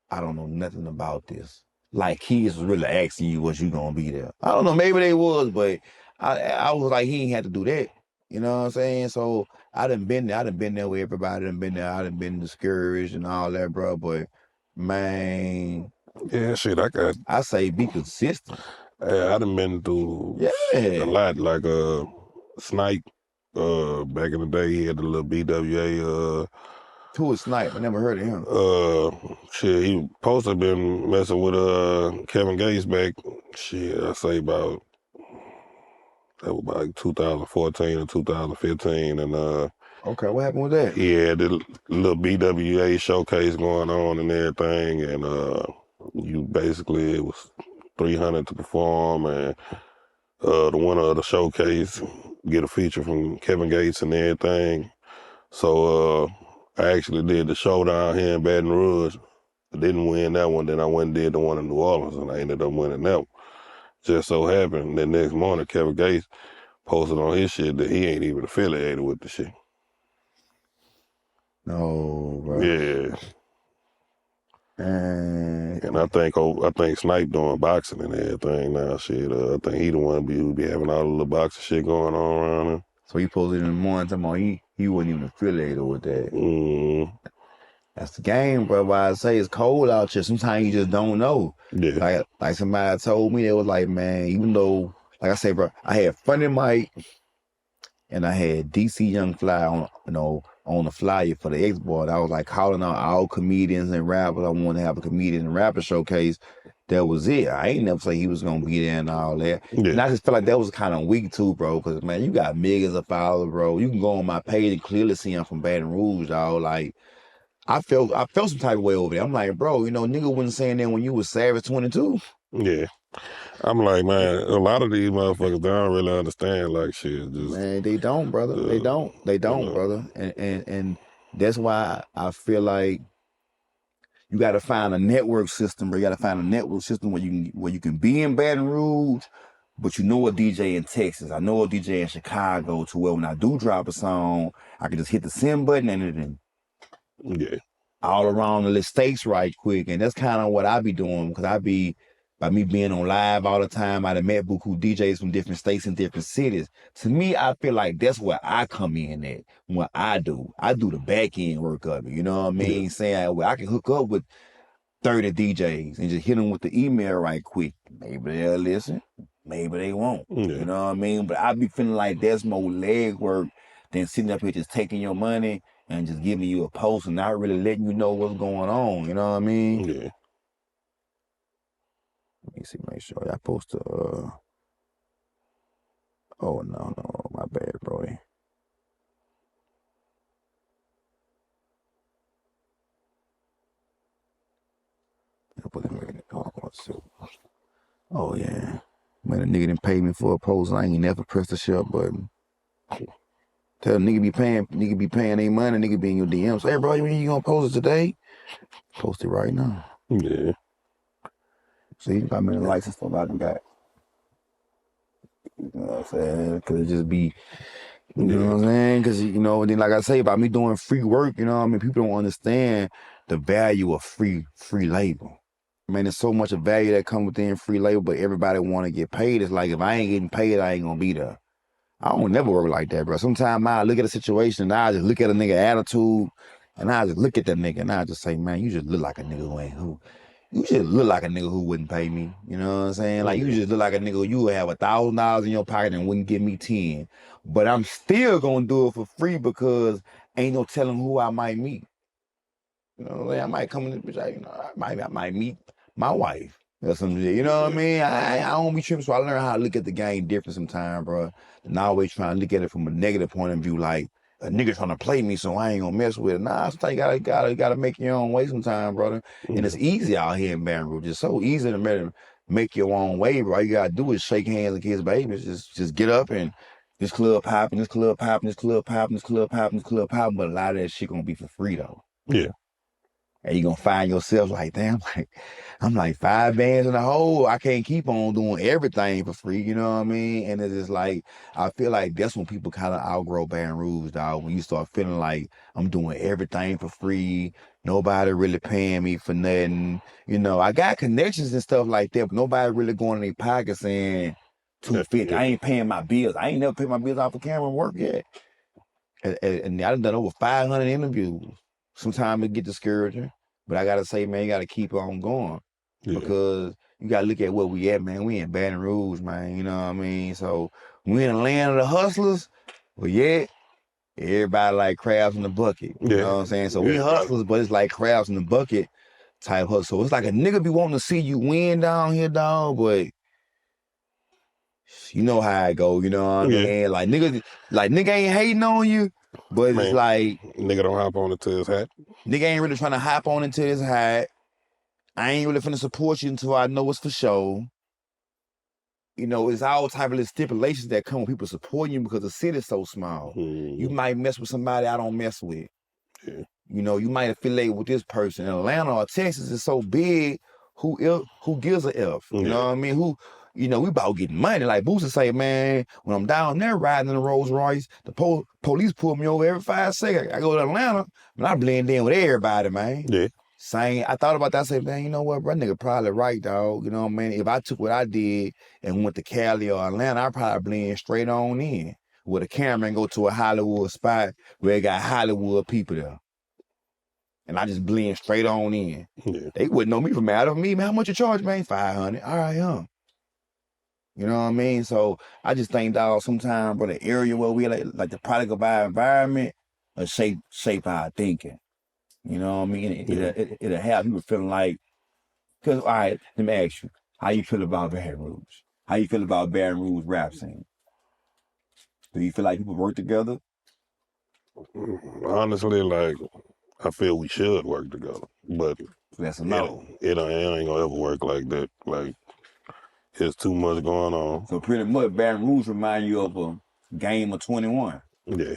I don't know nothing about this. Like kids was really asking you, was you gonna be there? I don't know, maybe they was, but I was like, he ain't had to do that. You know what I'm saying? So I done been there. I done been there with everybody. Done been there. I done been discouraged and all that, bro. But man, yeah. Shit, I got. I say be consistent. I done been through a Yeah. lot. Like Snipe. Back in the day, he had the little BWA. To a snipe. I never heard of him. Shit, he supposed to have been messing with Kevin Gates back. Shit, I say about that was about 2014 or 2015, and Okay, what happened with that? he had the little BWA showcase going on and everything, and you basically it was 300 to perform, and the winner of the showcase get a feature from Kevin Gates and everything. So I actually did the showdown here in Baton Rouge. I didn't win that one. Then I went and did the one in New Orleans, and I ended up winning that one. Just so happened the next morning, Kevin Gates posted on his shit that he ain't even affiliated with the shit. No, bro. Yeah, And and I think Snipe doing boxing and everything now. Shit, I think he the one who be having all the little boxing shit going on around him. so he posted in the morning talking about he wasn't even affiliated with that. Mm, That's the game, bro. Why I say it's cold out here. Sometimes you just don't know. yeah, Like somebody told me, they was like, man, even though, like I say, bro, I had Funny Mike and I had DC Young Fly on the flyer for the X-Board. I was like calling out all comedians and rappers. I wanted to have a comedian and rapper showcase. That was it. I ain't never say he was gonna be there and all that. yeah, And I just felt like that was kind of weak too, bro. Cause man, you got millions of followers, bro. You can go on my page and clearly see I'm from Baton Rouge, dog. Like I felt some type of way over there. I'm like, bro, nigga wasn't saying that when you was Savage 22. yeah. I'm like, man, a lot of these motherfuckers they don't really understand like shit. Just Man, they don't, brother. They uh, don't. They you don't, know, brother. And that's why I feel like you got to find a network system, bro. You got to find a network system where you can be in Baton Rouge, but you know a DJ in Texas. I know a DJ in Chicago, to where when I do drop a song, I can just hit the send button and it yeah, all around the states right quick. And that's kind of what I be doing, because by me being on live all the time, I done met buku DJs from different states and different cities. To me, I feel like that's where I come in at. What I do. I do the back end work of it. You know what I yeah, mean? Saying, well, I can hook up with 30 DJs and just hit them with the email right quick. Maybe they'll listen. Maybe they won't. yeah, You know what I mean? But I be feeling like there's more leg work than sitting up here just taking your money and just giving you a post and not really letting you know what's going on. You know what I mean? yeah. Let me see, make sure I post oh no, my bad, bro. Oh yeah. Man, a nigga didn't pay me for a post. I ain't never pressed the share button. Tell a nigga be paying their money, nigga be in your DMs. Hey bro, you gonna post it today? Post it right now. Yeah. See, how many likes and stuff I done got. You know what I'm saying? Cause it just be, you know what I'm saying? Cause you know, and then like I say about me doing free work, you know what I mean? People don't understand the value of free labor. Man, there's so much of value that come within free labor, but everybody want to get paid. It's like if I ain't getting paid, I ain't gonna be there. I don't never work like that, bro. Sometimes I look at a situation and I just look at a nigga attitude and I just look at that nigga and I just say, man, you just look like a nigga who ain't who. You just look like a nigga who wouldn't pay me. You know what I'm saying? Like you just look like a nigga you would have $1,000 in your pocket and wouldn't give me 10. But I'm still gonna do it for free because ain't no telling who I might meet. You know what I'm saying? I might come in this bitch, you know, I might meet my wife or something. You know what I mean? I don't be tripping, so I learn how to look at the game different sometimes, bro. And I always try to look at it from a negative point of view, like a nigga trying to play me, so I ain't gonna mess with it. Nah, sometimes you gotta make your own way sometimes, brother. And it's easy out here in Baton Rouge. It's so easy to make your own way, bro. All you gotta do is shake hands and kiss babies. Just get up and this club popping, this club popping, this club popping, this club popping, this club popping. But a lot of that shit gonna be for free though. Yeah. And you gonna find yourself like, damn, I'm like 5 bands in a hole. I can't keep on doing everything for free, you know what I mean? And it's just like, I feel like that's when people kind of outgrow Baton Rouge, dog. When you start feeling like I'm doing everything for free, nobody really paying me for nothing. You know, I got connections and stuff like that, but nobody really going in their pocket saying 250. I ain't paying my bills. I ain't never paid my bills off of camera work yet. And I done over 500 interviews. Sometimes it get discouraging, but I gotta say, man, you gotta keep on going because you gotta look at where we at, man. We in Baton Rouge, man. You know what I mean? So we in the land of the hustlers, but yet everybody like crabs in the bucket. You know what I'm saying? So we hustlers, but it's like crabs in the bucket type hustle. So it's like a nigga be wanting to see you win down here, dog, but you know how it go, you know what I mean? Like nigga ain't hating on you, but it's like nigga don't hop on into his hat. Nigga ain't really trying to hop on into his hat. I ain't really finna support you until I know it's for sure. You know, it's all type of stipulations that come when people supporting you because the city's so small. You might mess with somebody I don't mess with. You know, you might affiliate with this person. In Atlanta or Texas is so big, who gives a F? You know what I mean? You know, we about getting money. Like Boosie say, man, when I'm down there riding in a Rolls Royce, the police pull me over every 5 seconds. I go to Atlanta, and I blend in with everybody, man. Same. I thought about that. I said, man, you know what, bro? Nigga probably right, dog. You know what I mean? If I took what I did and went to Cali or Atlanta, I'd probably blend straight on in with a camera and go to a Hollywood spot where it got Hollywood people there. And I just blend straight on in. They wouldn't know me from Adam. Me, man, how much you charge, man? 500. All right, You know what I mean? So I just think, dog, sometimes, bro, the area where we like the product of our environment will shape our thinking. You know what I mean? It'll have people feeling like, because, all right, let me ask you, how you feel about Baton Rouge? How you feel about Baton Rouge rap scene? Do you feel like people work together? Honestly, like, I feel we should work together, but that's a no. It ain't gonna ever work like that. Like, there's too much going on. So pretty much Baton Rouge remind you of a game of 21. Yeah.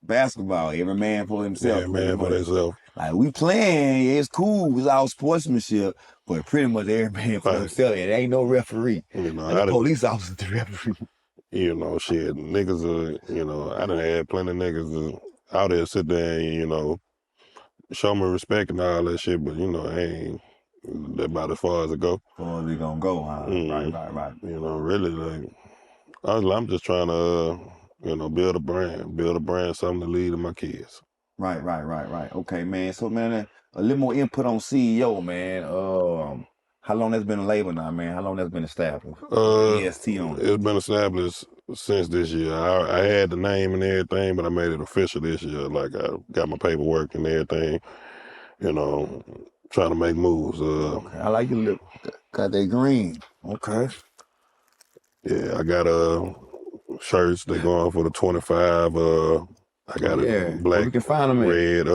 Basketball, every man for himself. Yeah, man for themselves. Like we playing, it's cool, it's all sportsmanship, but pretty much every man for himself. It ain't no referee. You know, and the police officer the referee. You know, shit, niggas are, you know, I done had plenty of niggas out there sit there and, you know, show me respect and all that shit, but, you know, ain't that about as far as it go. As far as it gonna go, huh? Right. You know, really, like, I'm just trying to, you know, build a brand, something to lead to my kids. Right. Okay, man. So, man, a little more input on CEO, man. How long that's been a label now, man? How long that's been established? EST on it. It's been established since this year. I had the name and everything, but I made it official this year. Like, I got my paperwork and everything, you know, trying to make moves. Okay, I like your lip. Got that green. Okay. Yeah, I got shirts. They're going for the 25. I got a black, we can find them red,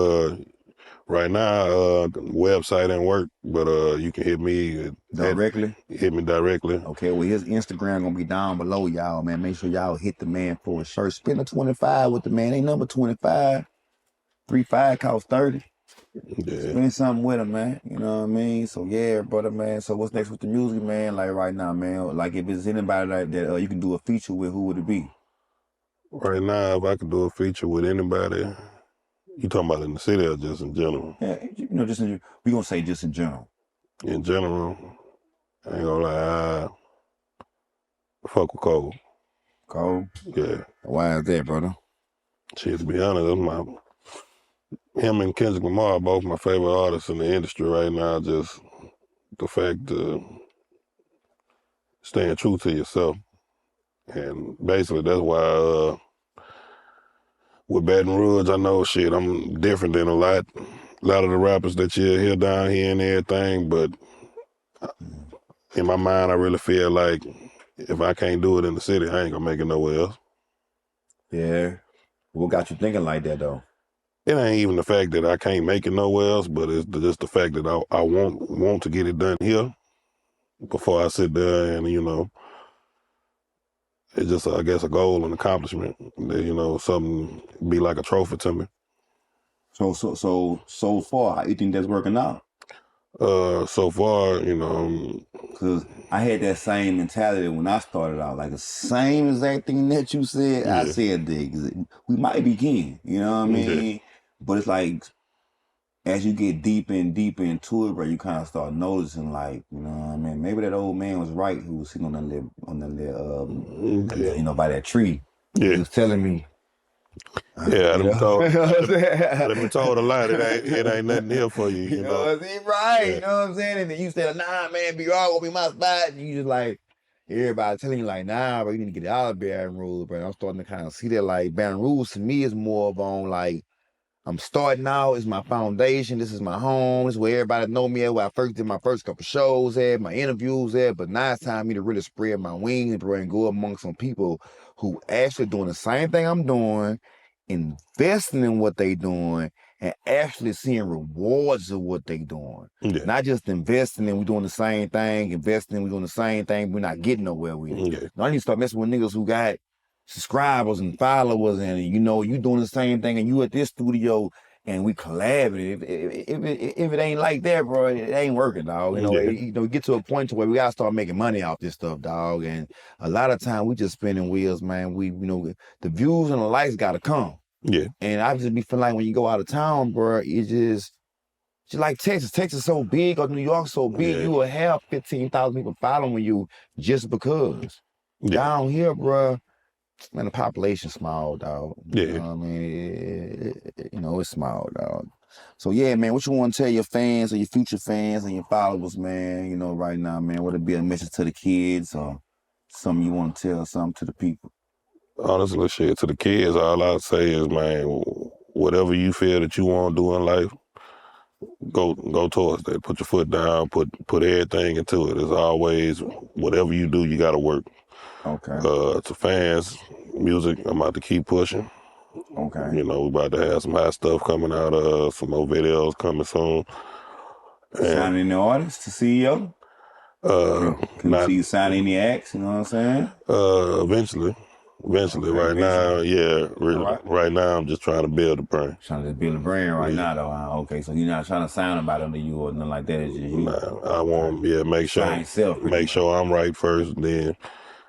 Right now, website ain't work, but you can hit me Directly? hit me directly. Okay, well, his Instagram gonna be down below, y'all, man. Make sure y'all hit the man for a shirt. Spend a 25 with the man. Ain't number 25. 3.5 cost 30. Yeah. Spend something with him, man. You know what I mean? So yeah, brother, man. So what's next with the music, man? Like right now, man. Like if it's anybody like that you can do a feature with, who would it be? Right now, if I could do a feature with anybody, you talking about in the city or just in general? Yeah, you know, we gonna say just in general. In general, I ain't gonna lie, I fuck with Cole. Cole? Yeah. Why is that, brother? Shit, to be honest, him and Kendrick Lamar are both my favorite artists in the industry right now. Just the fact staying true to yourself. And basically that's why with Baton Rouge, I know shit, I'm different than a lot of the rappers that you hear down here and everything, but in my mind I really feel like if I can't do it in the city, I ain't gonna make it nowhere else. Yeah. What got you thinking like that though? It ain't even the fact that I can't make it nowhere else, but it's just the fact that I want to get it done here before I sit there and, it's just, I guess, a goal and accomplishment. That, something be like a trophy to me. So far, how you think that's working out? So far, Cause I had that same mentality when I started out, like the same exact thing that you said. I said we might be kin, you know what I mean? But it's like as you get deeper and deeper into it, bro, you kind of start noticing, like, you know what I mean? Maybe that old man was right who was sitting on that by that tree. He was telling me. Yeah, You know? let me told a lot. It ain't nothing here for you. You know what I'm saying? Right. Yeah. You know what I'm saying? And then you said, nah, man, BR gonna be my spot. And you just like, everybody telling you like, nah, bro, you need to get out of Baton Rouge, bro. I'm starting to kind of see that like Baton Rouge to me is more of on like, I'm starting out, it's my foundation, this is my home, this is where everybody know me at, where I first did my first couple shows at, my interviews at, but now it's time for me to really spread my wings, bro, and go among some people who actually doing the same thing I'm doing, investing in what they doing, and actually seeing rewards of what they doing. Yeah. Not just investing and we doing the same thing, investing and we doing the same thing, we're not getting nowhere with it. Yeah. Now I need to start messing with niggas who got subscribers and followers, and you doing the same thing, and you at this studio and we collabing. If it ain't like that, bro, it ain't working, dog. We get to a point to where we gotta start making money off this stuff, dog. And a lot of time we just spinning wheels, man. The views and the likes gotta come. Yeah. And I just be feeling like when you go out of town, bro, it's just like Texas. Texas so big, or New York so big, you will have 15,000 people following you just because. Down here, bro, man, the population's small, dog. Yeah. You know what I mean? It's small, dog. So, yeah, man, what you want to tell your fans or your future fans and your followers, man, right now, man? Would it be a message to the kids or something you want to tell something to the people? Honestly, shit, to the kids, all I'd say is, man, whatever you feel that you want to do in life, go towards that. Put your foot down, put everything into it. As always, whatever you do, you got to work. Okay. To fans, music, I'm about to keep pushing. Okay. We about to have some hot stuff coming out, some more videos coming soon. Signing the artists to CEO? Can you see you sign any acts, you know what I'm saying? Eventually. Right now, really. Right now, I'm just trying to build a brand. Trying to build a brand right now, though. Okay, so you're not trying to sign about under you or nothing like that. It's just you. Nah, I want, make sure I'm right first, then,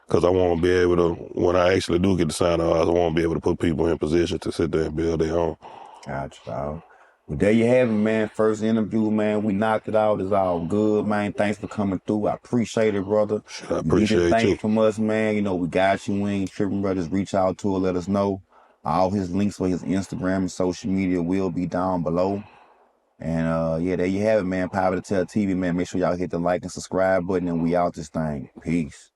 because I want to be able to, when I actually do get to sign on, I want to be able to put people in position to sit there and build their own. Gotcha, dog. Well, there you have it, man. First interview, man. We knocked it out. It's all good, man. Thanks for coming through. I appreciate it, brother. I appreciate you. From us, man. We got you. We ain't tripping, brothers. Reach out to her. Let us know. All his links for his Instagram and social media will be down below. And, there you have it, man. Power to Tell TV, man. Make sure y'all hit the like and subscribe button, and we out this thing. Peace.